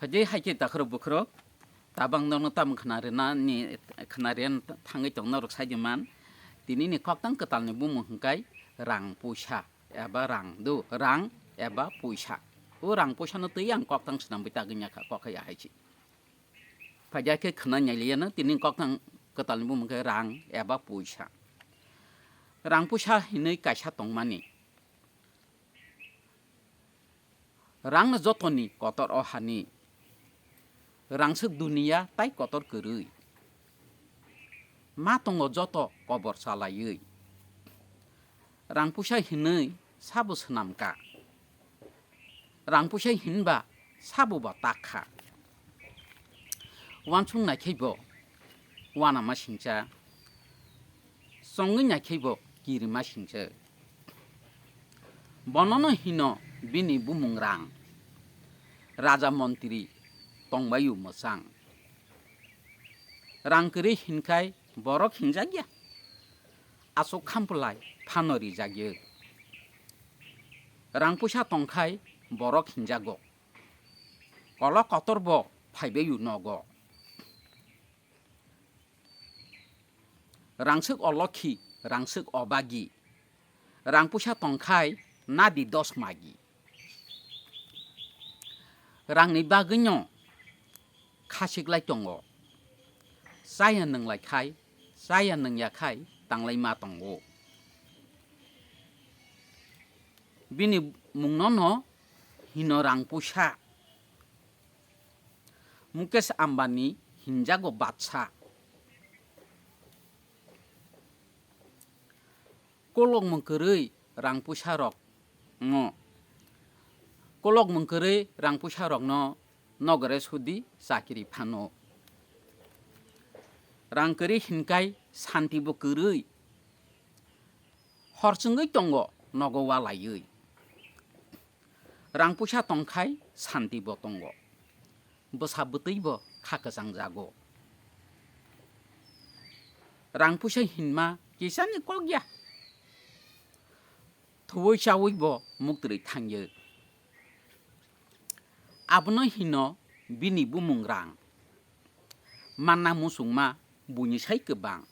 Faje haike takhro bukhro tabang nong tam khnarena ni khnarian thangai tong norok sajiman tini ni koktang kwtal ni bumung hingkai rang puisa eba rang du rang eba puisa o rang puisa no tiyang koktang snam bita gnya kha kokaya haichi faja ke khna nyaliana tini koktang kwtal ni bumung rang eba puisa rang puisa hinai kaisa tongmani rang na jotoni kotor ohani rangsuk dunia tai kotor kerui ma tongo joto kobor salayui rang puisa hinai sabu snamka rang puisa hinba sabu ba takha wansung na kheibo wana ma singcha songi na kheibo kiri ma singcha bonono hino bini bumung rang raja montri tongbayu mosang rangkri hinkai borok hinjagya asok khampulai phanori jagye rangpusa tongkai borok hinjago kolo kotorbo phaibeyu nogo rangsuk olokhi rangsuk obagi rangpusa tongkai nadi dos magi rangni baginyo khasiklai tongo saya nonglai khai saya nongya khai tanglai ma tongo bini mungnono hino rang puisa Mukesh Ambani hinjago batsa kolong mengkerei rang puisa rok ngo kolok mengkerei rang puisa rok no nogare sudi sakiri phano rangkeri hinkai santi bo kerei horsungei tongo nogo walayui rang puisa tongkai santi bo tongo bosa butei bo khakasang jago rang puisa hinma kisani kolgya thuoi chawui bo muktri thangye abono hino bini bumung rang manna musungma buni sai kebang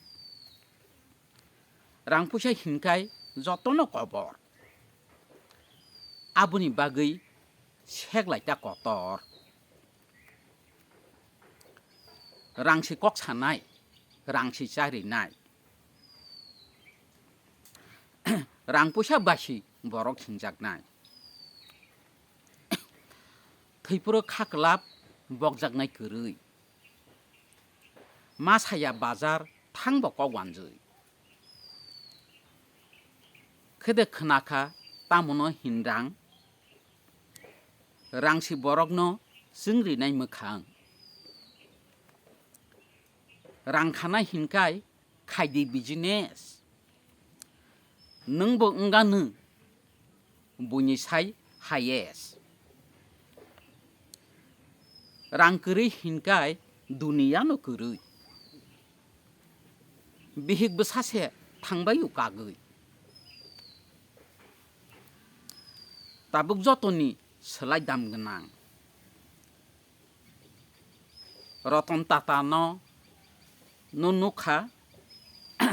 rang puisa hinkai jotono kobor aboni bagui seglai ta kotor rangsi kok sanai rangsi charinai rang puisa basi borok hingjaknai thैpro khaklap bokjaknai kerui masaya bazar thangbo kogwanjui khede khnakha tamono hinrang rangsi borokno singrinai mokhang rangkhanai hinkai khaidi business nungbo unganu buni sai highest rangkeri hinkai dunia no kerui bihik besase thangbayu kagui tabuk jotoni selai dam genang roton tata no nunukha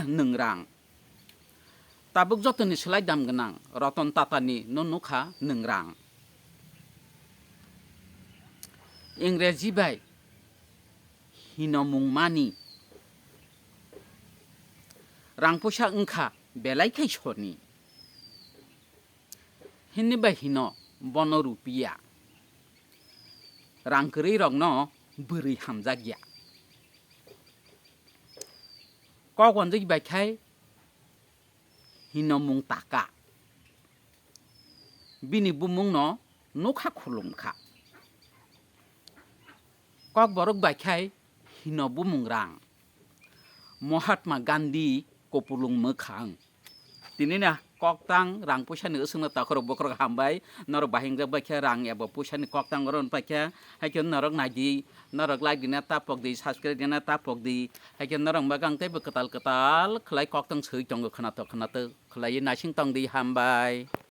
nengrang tabuk jotoni selai dam genang roton tata ni nunukha nengrang इंग्रेजी बाय हिनमुं मानि रांपुसा ओंखा बेलाय खायसनि हिन्नि बाय हिनो बन रुपिया रांकरै रगनो बोरै हामजागिया कगनजै बायखाय हिनमुं ताका बिनि बुमुंनो नखा खुलुमखा kok borok bakhai hino bumung rang Mahatma Gandhi kopulung mokhang tinina koktang rang puisa ni usungna takhoro bokrok hambai norok bahingja bakha rang eba puisa ni koktang ron pakha haikon norok naidi norok like dina tapok di subscribe dina tapok di haikon norok bagang tei beketal ketal khlai koktang sui tongo khana to khlai nasing tong di hambai